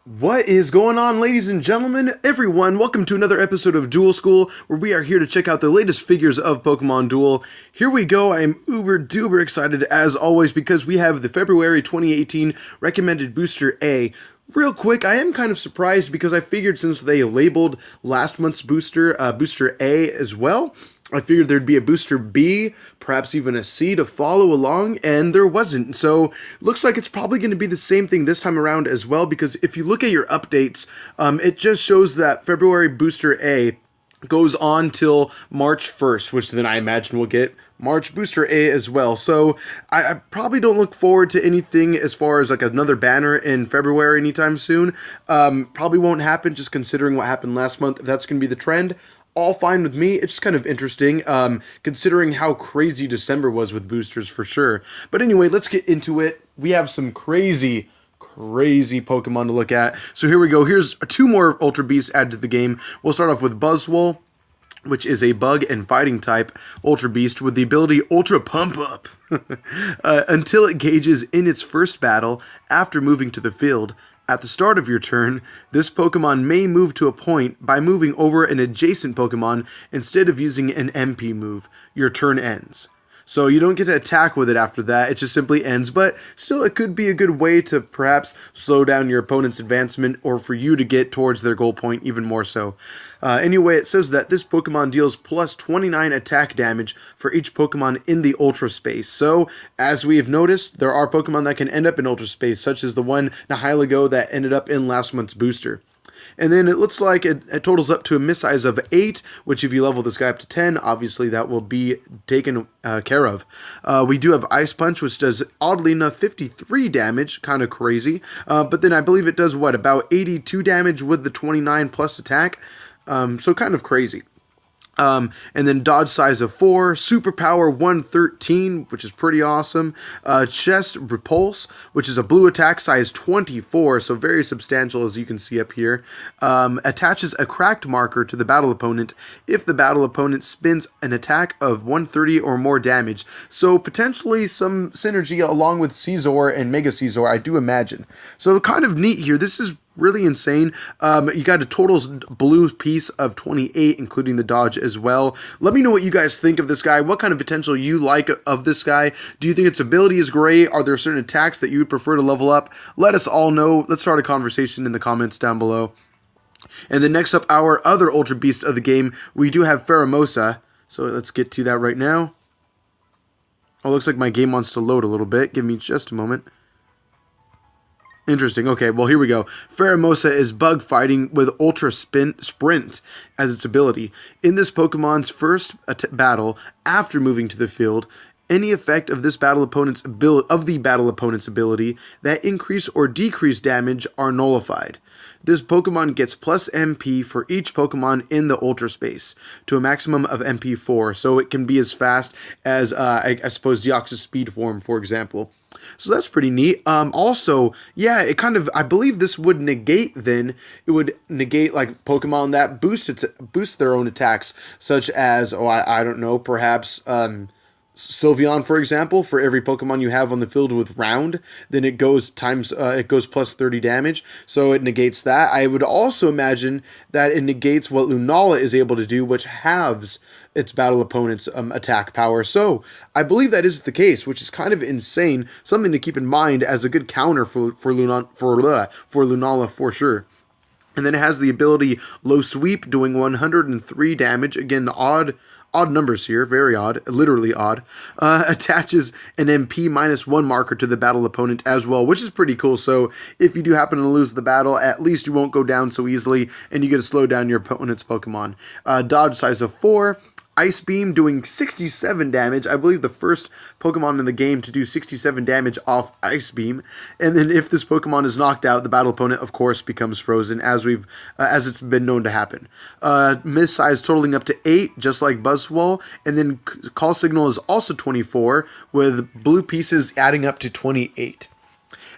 What is going on, ladies and gentlemen, everyone? Welcome to another episode of Duel School, where we are here to check out the latest figures of Pokemon Duel. Here we go. I am uber duper excited as always because we have the February 2018 recommended Booster A. Real quick, I am kind of surprised because I figured since they labeled last month's booster Booster A as well, I figured there'd be a Booster B, perhaps even a C to follow along, and there wasn't. So, looks like it's probably going to be the same thing this time around as well, because if you look at your updates, it just shows that February Booster A goes on till March 1st, which then I imagine we'll get March Booster A as well. So I probably don't look forward to anything as far as like another banner in February anytime soon. Probably won't happen, just considering what happened last month. If that's going to be the trend, all fine with me. It's just kind of interesting, considering how crazy December was with boosters for sure. But anyway, let's get into it. We have some crazy Pokemon to look at. So here we go. Here's two more Ultra Beasts added to the game. We'll start off with Buzzwole, which is a bug and fighting type Ultra Beast with the ability Ultra Pump Up. Until it gauges in its first battle after moving to the field. At the start of your turn, this Pokemon may move to a point by moving over an adjacent Pokemon instead of using an MP move. Your turn ends. So you don't get to attack with it after that, it just simply ends, but still it could be a good way to perhaps slow down your opponent's advancement or for you to get towards their goal point even more so. Anyway, it says that this Pokemon deals plus 29 attack damage for each Pokemon in the Ultra Space. So, as we have noticed, there are Pokemon that can end up in Ultra Space, such as the one Nihilego that ended up in last month's booster. And then it looks like it totals up to a miss size of 8, which if you level this guy up to 10, obviously that will be taken care of. We do have Ice Punch, which does, oddly enough, 53 damage, kind of crazy. But then I believe it does, about 82 damage with the 29 plus attack. So kind of crazy. And then dodge size of 4, superpower 113, which is pretty awesome. Chest repulse, which is a blue attack size 24, so very substantial as you can see up here. Attaches a cracked marker to the battle opponent if the battle opponent spins an attack of 130 or more damage. So potentially some synergy along with Caesar and Mega Caesar, I do imagine. So kind of neat here. This is really insane. You got a total blue piece of 28, including the dodge as well. Let me know what you guys think of this guy. What kind of potential you like of this guy? Do you think its ability is great? Are there certain attacks that you would prefer to level up? Let us all know. Let's start a conversation in the comments down below. And then next up, our other Ultra Beast of the game, we do have Pheromosa. So let's get to that right now. Oh, looks like my game wants to load a little bit. Give me just a moment. Interesting. Okay, well, here we go. Pheromosa is bug fighting with Ultra Sprint as its ability. In this Pokemon's first battle, after moving to the field, any effect of this battle opponent's ability that increase or decrease damage are nullified. This Pokemon gets plus MP for each Pokemon in the Ultra Space to a maximum of MP 4, so it can be as fast as, I suppose, Deoxys Speed Form, for example. So that's pretty neat. Also, yeah, it kind of, I believe this would negate then, it would negate like Pokemon that boost their own attacks, such as, I don't know, perhaps, Sylveon, for example. For every Pokemon you have on the field with round, then it goes plus 30 damage, so it negates that. I would also imagine that it negates what Lunala is able to do, which halves its battle opponent's attack power. So I believe that is the case, which is kind of insane. Something to keep in mind as a good counter for Lunala for sure. And then it has the ability Low Sweep, doing 103 damage. Again, odd numbers here, very odd, literally odd. Attaches an MP -1 marker to the battle opponent as well, which is pretty cool. So if you do happen to lose the battle, at least you won't go down so easily, and you get to slow down your opponent's Pokemon. Dodge size of 4. Ice Beam doing 67 damage. I believe the first Pokemon in the game to do 67 damage off Ice Beam. And then if this Pokemon is knocked out, the battle opponent, of course, becomes frozen, as it's been known to happen. Miss size totaling up to 8, just like Buzzwole. And then Call Signal is also 24, with blue pieces adding up to 28.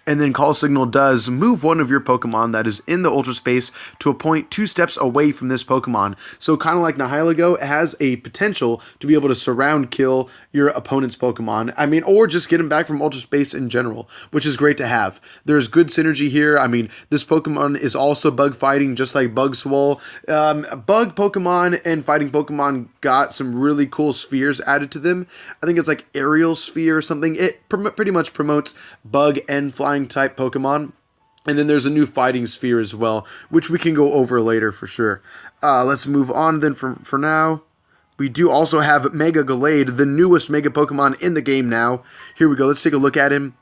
And then Call Signal does move one of your Pokemon that is in the Ultra Space to a point 2 steps away from this Pokemon. So kind of like Nihilego, it has a potential to be able to surround kill your opponent's Pokemon. I mean, or just get him back from Ultra Space in general, which is great to have. There's good synergy here. I mean, this Pokemon is also bug fighting, just like Bug Swole. Bug Pokemon and fighting Pokemon got some really cool spheres added to them. I think it's like Aerial Sphere or something. It pretty much promotes bug and flying type Pokemon. And then there's a new fighting sphere as well, which we can go over later for sure. Let's move on then for now. We do also have Mega Gallade, the newest Mega Pokemon in the game now. Here we go. Let's take a look at him.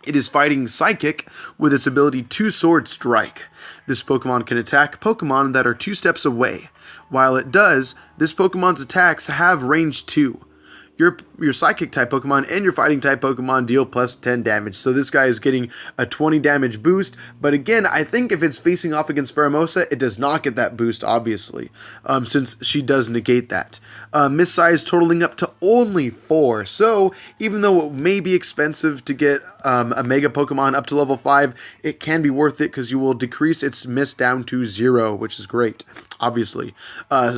It is fighting Psychic with its ability Two-Sword Strike. This Pokemon can attack Pokemon that are 2 steps away. While it does, this Pokemon's attacks have range 2. Your Psychic type Pokemon and your Fighting type Pokemon deal plus 10 damage. So this guy is getting a 20 damage boost. But again, I think if it's facing off against Pheromosa, it does not get that boost, obviously, since she does negate that. Miss size totaling up to only 4. So even though it may be expensive to get a Mega Pokemon up to level 5, it can be worth it because you will decrease its miss down to 0, which is great. Obviously.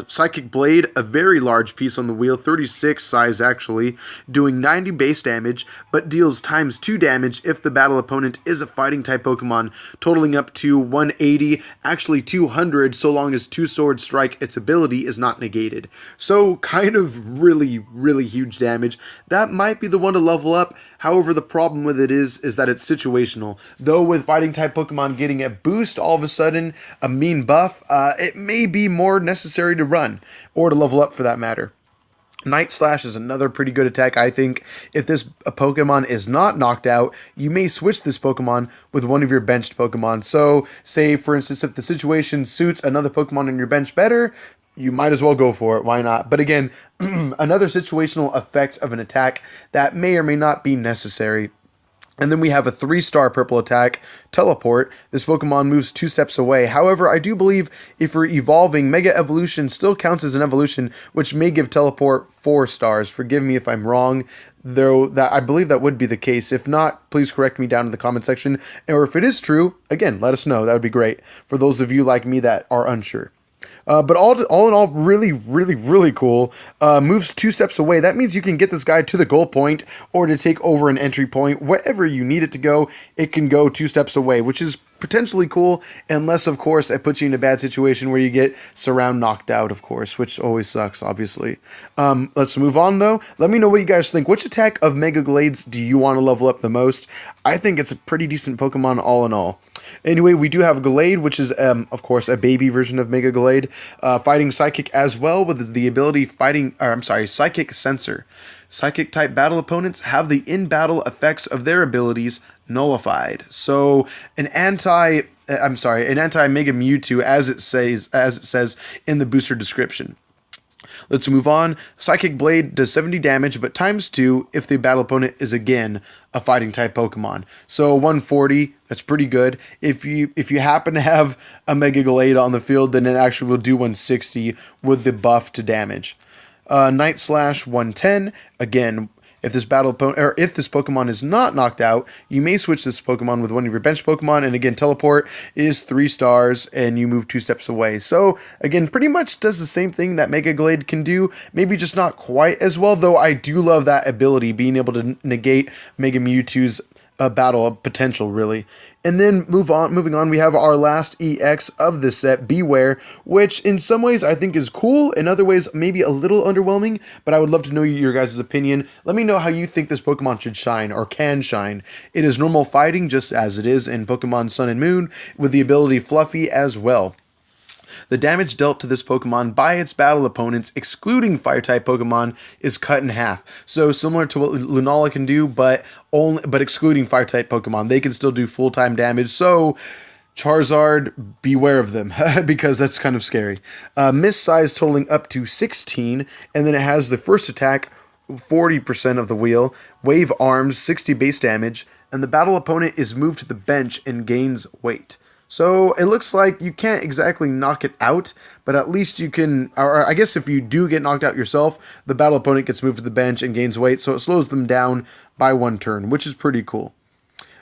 Psychic Blade, a very large piece on the wheel, 36 size actually, doing 90 base damage, but deals times 2 damage if the battle opponent is a fighting type Pokemon, totaling up to 180, actually 200, so long as Two-Sword Strike, its ability, is not negated. So kind of really, really huge damage. That might be the one to level up. However, the problem with it is that it's situational. Though with fighting type Pokemon getting a boost all of a sudden, a mean buff, it may be more necessary to run, or to level up for that matter. Night Slash is another pretty good attack, I think. If this Pokemon is not knocked out, you may switch this Pokemon with one of your benched Pokemon. So, say, for instance, if the situation suits another Pokemon on your bench better, you might as well go for it. Why not? But again, another situational effect of an attack that may or may not be necessary. And then we have a 3-star purple attack, Teleport. This Pokemon moves 2 steps away. However, I do believe if we're evolving, Mega Evolution still counts as an evolution, which may give Teleport 4 stars. Forgive me if I'm wrong, though that I believe that would be the case. If not, please correct me down in the comment section. Or if it is true, again, let us know. That would be great for those of you like me that are unsure. But all in all, really, really, really cool. Moves 2 steps away. That means you can get this guy to the goal point or to take over an entry point. Wherever you need it to go, it can go 2 steps away, which is potentially cool, unless, of course, it puts you in a bad situation where you get surround knocked out, of course, which always sucks, obviously. Let's move on, though. Let me know what you guys think. Which attack of Mega Glades do you want to level up the most? I think it's a pretty decent Pokemon all in all. Anyway, we do have Gallade, which is, of course, a baby version of Mega Gallade, fighting Psychic as well with the ability Psychic Sensor. Psychic-type battle opponents have the in-battle effects of their abilities nullified. So, an anti-Mega Mewtwo, as it says in the booster description. Let's move on. Psychic Blade does 70 damage, but times 2 if the battle opponent is again a fighting type Pokemon. So 140, that's pretty good. If you happen to have a Mega Gallade on the field, then it actually will do 160 with the buff to damage. Night Slash 110, again, if this Pokemon is not knocked out, you may switch this Pokemon with one of your bench Pokemon, and again, Teleport is 3 stars, and you move 2 steps away. So, again, pretty much does the same thing that Mega Glade can do, maybe just not quite as well, though I do love that ability, being able to negate Mega Mewtwo's battle potential, really. And then moving on, we have our last EX of this set, Beware, which in some ways I think is cool, in other ways maybe a little underwhelming, but I would love to know your guys' opinion. Let me know how you think this Pokemon should shine, or can shine. It is normal fighting, just as it is in Pokemon Sun and Moon, with the ability Fluffy as well. The damage dealt to this Pokemon by its battle opponents, excluding Fire-type Pokemon, is cut in half. So similar to what Lunala can do, but excluding Fire-type Pokemon. They can still do full-time damage, so Charizard, beware of them, because that's kind of scary. Miss size totaling up to 16, and then it has the first attack, 40% of the wheel, Wave Arms, 60 base damage, and the battle opponent is moved to the bench and gains weight. So it looks like you can't exactly knock it out, but at least you can, or I guess if you do get knocked out yourself, the battle opponent gets moved to the bench and gains weight, so it slows them down by 1 turn, which is pretty cool.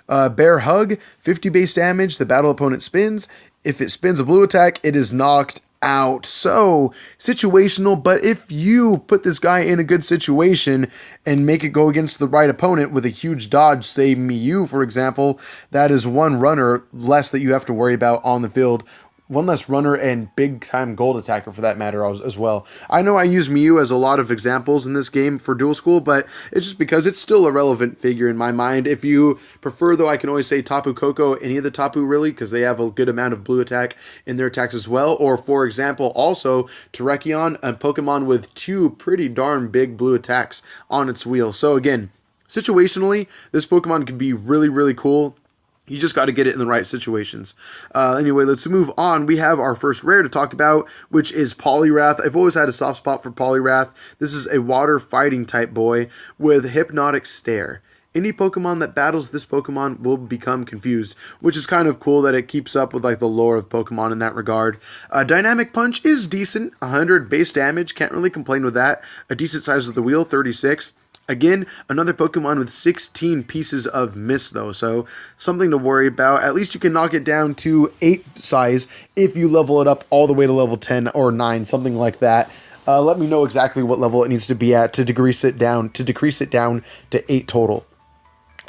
Bear Hug, 50 base damage, the battle opponent spins. If it spins a blue attack, it is knocked out. So, situational, but if you put this guy in a good situation and make it go against the right opponent with a huge dodge, say Mew, for example, that is one runner less that you have to worry about on the field. One less runner and big-time gold attacker for that matter as well. I know I use Mew as a lot of examples in this game for Duel School, but it's just because it's still a relevant figure in my mind. If you prefer, though, I can always say Tapu Koko, any of the Tapu really, because they have a good amount of blue attack in their attacks as well. Or, for example, also Terrakion, a Pokemon with 2 pretty darn big blue attacks on its wheel. So again, situationally, this Pokemon could be really, really cool. You just got to get it in the right situations. Anyway, let's move on. We have our first rare to talk about, which is Poliwrath. I've always had a soft spot for Poliwrath. This is a water fighting type boy with Hypnotic Stare. Any Pokemon that battles this Pokemon will become confused, which is kind of cool that it keeps up with like the lore of Pokemon in that regard. Dynamic Punch is decent, 100 base damage, can't really complain with that. A decent size of the wheel, 36. Again, another Pokemon with 16 pieces of Miss, though, so something to worry about. At least you can knock it down to 8 size if you level it up all the way to level 10 or 9, something like that. Let me know exactly what level it needs to be at to decrease it down to 8 total.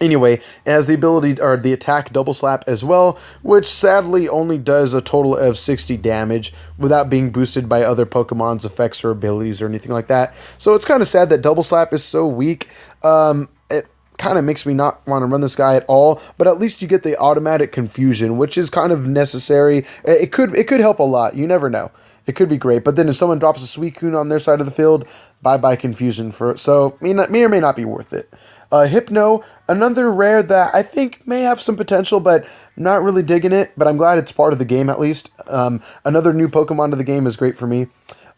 Anyway, it has the ability, or the attack Double Slap as well, which sadly only does a total of 60 damage without being boosted by other Pokemon's effects or abilities or anything like that. So it's kind of sad that Double Slap is so weak. It kind of makes me not want to run this guy at all, but at least you get the automatic confusion, which is kind of necessary. It could help a lot. You never know. It could be great, but then if someone drops a Suicune on their side of the field, bye-bye confusion so may or may not be worth it. Hypno, another rare that I think may have some potential, but not really digging it, but I'm glad it's part of the game at least. Another new Pokemon to the game is great for me.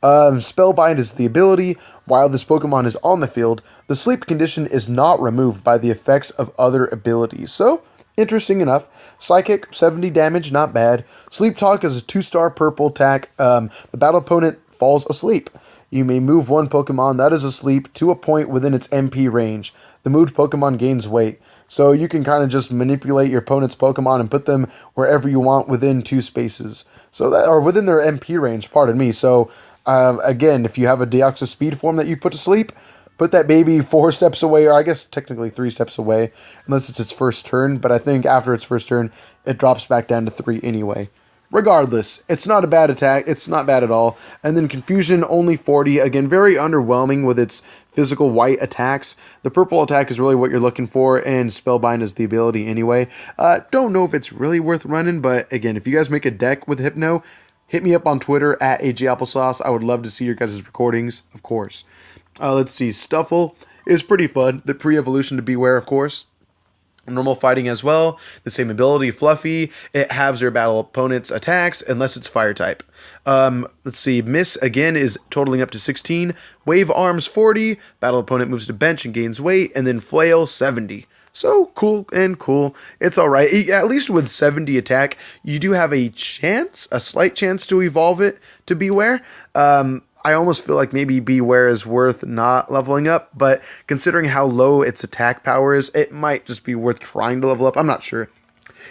Spellbind is the ability. While this Pokemon is on the field, the sleep condition is not removed by the effects of other abilities. So, interesting enough. Psychic, 70 damage, not bad. Sleep Talk is a 2-star purple attack. The battle opponent falls asleep. You may move one Pokemon that is asleep to a point within its MP range. The moved Pokemon gains weight. So you can kind of just manipulate your opponent's Pokemon and put them wherever you want within 2 spaces. So that, or within their MP range, pardon me. So again, if you have a Deoxys Speed form that you put to sleep, put that baby 4 steps away, or I guess technically 3 steps away, unless it's its first turn. But I think after its first turn, it drops back down to 3 anyway. Regardless, it's not a bad attack. It's not bad at all. And then Confusion, only 40. Again, very underwhelming with its physical white attacks. The purple attack is really what you're looking for, and Spellbind is the ability anyway. Don't know if it's really worth running, but again, if you guys make a deck with Hypno, hit me up on Twitter at AGApplesauce. I would love to see your guys' recordings, of course. Let's see. Stuffle is pretty fun. The pre-evolution to Beware, of course. Normal fighting as well. The same ability, Fluffy. It halves your battle opponent's attacks unless it's fire type. Let's see. Miss, again, is totaling up to 16. Wave Arms, 40. Battle opponent moves to bench and gains weight. And then Flail, 70. So, cool and cool. It's alright. At least with 70 attack, you do have a chance, a slight chance to evolve it to Beware. I almost feel like maybe Beware is worth not leveling up, but considering how low its attack power is, it might just be worth trying to level up. I'm not sure.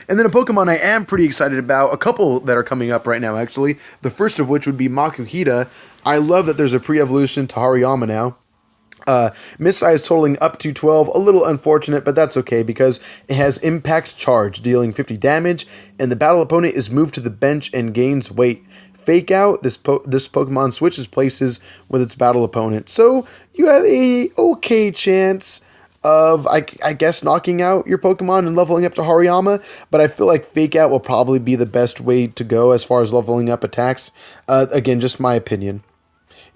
And then a Pokemon I am pretty excited about, a couple that are coming up right now, actually. The first of which would be Makuhita. I love that there's a pre-evolution to Hariyama now. Miss size totaling up to 12, a little unfortunate, but that's okay because it has Impact Charge, dealing 50 damage, and the battle opponent is moved to the bench and gains weight. Fake Out, this Pokemon switches places with its battle opponent. So you have a okay chance of, I guess, knocking out your Pokemon and leveling up to Hariyama, but I feel like Fake Out will probably be the best way to go as far as leveling up attacks. Again, just my opinion.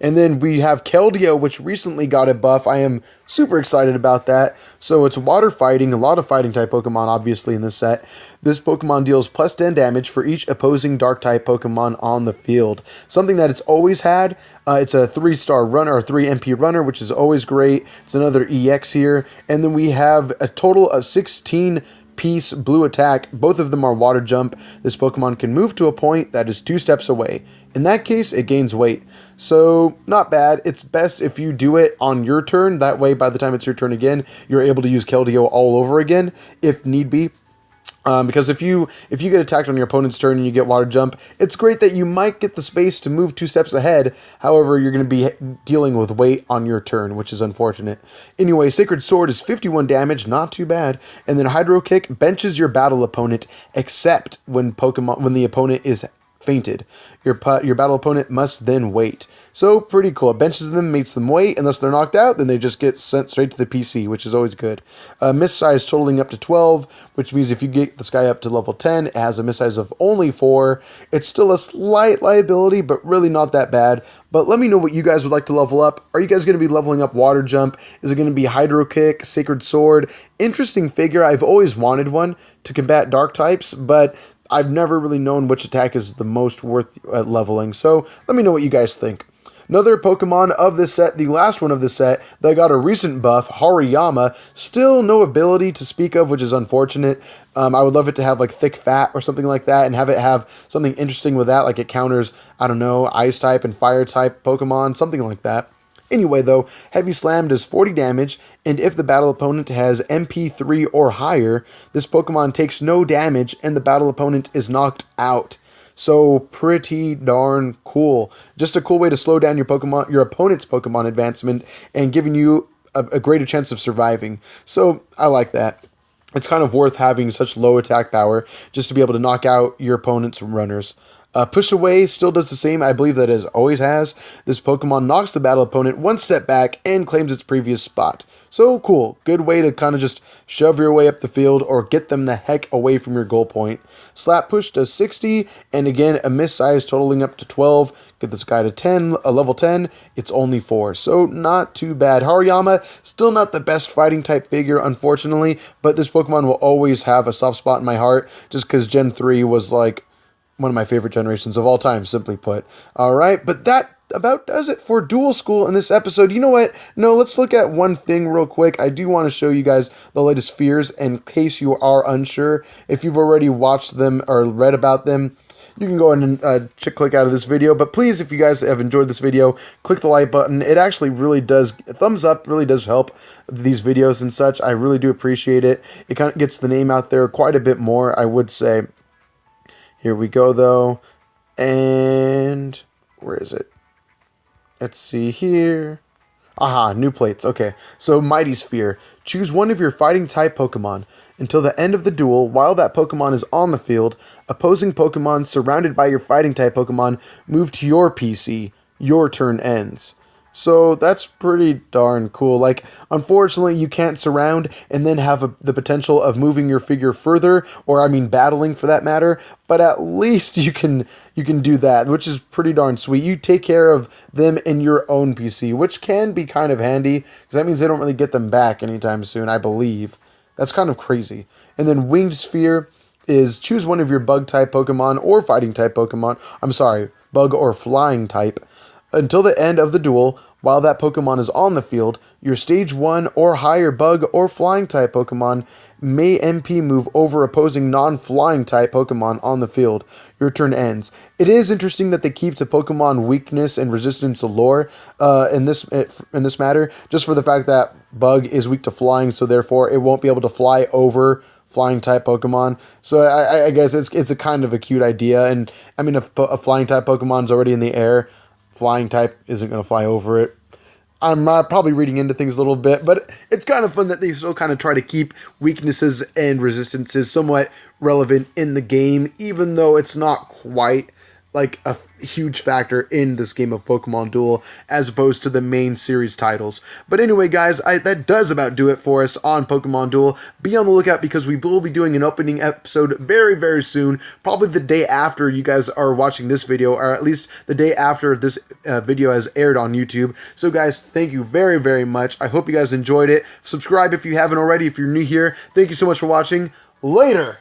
And then we have Keldeo, which recently got a buff. I am super excited about that. So it's water fighting, a lot of fighting type Pokemon obviously in this set. This Pokemon deals plus 10 damage for each opposing dark type Pokemon on the field. Something that it's always had. It's a 3-star runner, or 3 MP runner, which is always great. It's another EX here. And then we have a total of 16 Peace, Blue Attack, both of them are Water Jump. This Pokemon can move to a point that is 2 steps away. In that case, it gains weight. So, not bad. It's best if you do it on your turn. That way, by the time it's your turn again, you're able to use Keldeo all over again, if need be. Because if you get attacked on your opponent's turn and you get Water Jump, it's great that you might get the space to move 2 steps ahead. However, you're going to be dealing with weight on your turn, which is unfortunate. Anyway, Sacred Sword is 51 damage, not too bad. And then Hydro Kick benches your battle opponent, except when the opponent is fainted. Your battle opponent must then wait. So, pretty cool. It benches them, makes them wait. Unless they're knocked out, then they just get sent straight to the PC, which is always good. Miss size totaling up to 12, which means if you get this guy up to level 10, it has a miss size of only 4. It's still a slight liability, but really not that bad. But let me know what you guys would like to level up. Are you guys going to be leveling up Water Jump? Is it going to be Hydro Kick, Sacred Sword? Interesting figure. I've always wanted one to combat dark types, but I've never really known which attack is the most worth leveling. So let me know what you guys think. Another Pokemon of this set, the last one of this set, that got a recent buff, Hariyama. Still no ability to speak of, which is unfortunate. I would love it to have like thick fat or something like that, and have it have something interesting with that, like it counters, I don't know, Ice type and Fire type Pokemon, something like that. Anyway, though, Heavy Slam does 40 damage, and if the battle opponent has MP3 or higher, this Pokemon takes no damage, and the battle opponent is knocked out. So, pretty darn cool. Just a cool way to slow down your opponent's Pokemon advancement, and giving you a greater chance of surviving. So, I like that. It's kind of worth having such low attack power, just to be able to knock out your opponent's runners. Push Away still does the same, I believe that it always has. This Pokemon knocks the battle opponent 1 step back and claims its previous spot. So cool. Good way to kind of just shove your way up the field or get them the heck away from your goal point. Slap Push does 60, and again, a miss size totaling up to 12. Get this guy to level 10, it's only 4. So not too bad. Hariyama, still not the best fighting type figure, unfortunately, but this Pokemon will always have a soft spot in my heart, just because Gen 3 was like one of my favorite generations of all time, simply put. All right, but that about does it for Duel School in this episode. You know what? No, let's look at one thing real quick. I do want to show you guys the latest fears in case you are unsure. If you've already watched them or read about them, you can go ahead and click out of this video. But please, if you guys have enjoyed this video, click the like button. It actually really does, thumbs up really does help these videos and such. I really do appreciate it. It kind of gets the name out there quite a bit more, I would say. Here we go, though, and where is it? Let's see here. Aha, new plates. Okay, so Mighty Sphere. Choose one of your fighting-type Pokemon. Until the end of the duel, while that Pokemon is on the field, opposing Pokemon surrounded by your fighting-type Pokemon move to your PC. Your turn ends. So that's pretty darn cool. Like, unfortunately, you can't surround and then have the potential of moving your figure further, or I mean battling for that matter, but at least you can do that, which is pretty darn sweet. You take care of them in your own PC, which can be kind of handy, because that means they don't really get them back anytime soon, I believe. That's kind of crazy. And then Winged Sphere is choose one of your bug-type Pokemon or fighting-type Pokemon. I'm sorry, bug or flying type. Until the end of the duel, while that Pokemon is on the field, your Stage 1 or higher bug or flying type Pokemon may MP move over opposing non-flying type Pokemon on the field. Your turn ends. It is interesting that they keep to Pokemon weakness and resistance lore in this matter, just for the fact that bug is weak to flying, so therefore it won't be able to fly over flying type Pokemon. So I guess it's a kind of a cute idea, and I mean if a flying type Pokemon's already in the air, flying type isn't going to fly over it. I'm probably reading into things a little bit, but it's kind of fun that they still kind of try to keep weaknesses and resistances somewhat relevant in the game, even though it's not quite like a huge factor in this game of Pokemon Duel as opposed to the main series titles. But anyway, guys, that does about do it for us on Pokemon Duel. Be on the lookout because we will be doing an opening episode very, very soon, probably the day after you guys are watching this video, or at least the day after this video has aired on YouTube. So guys, thank you very, very much. I hope you guys enjoyed it. Subscribe if you haven't already, if you're new here. Thank you so much for watching. Later!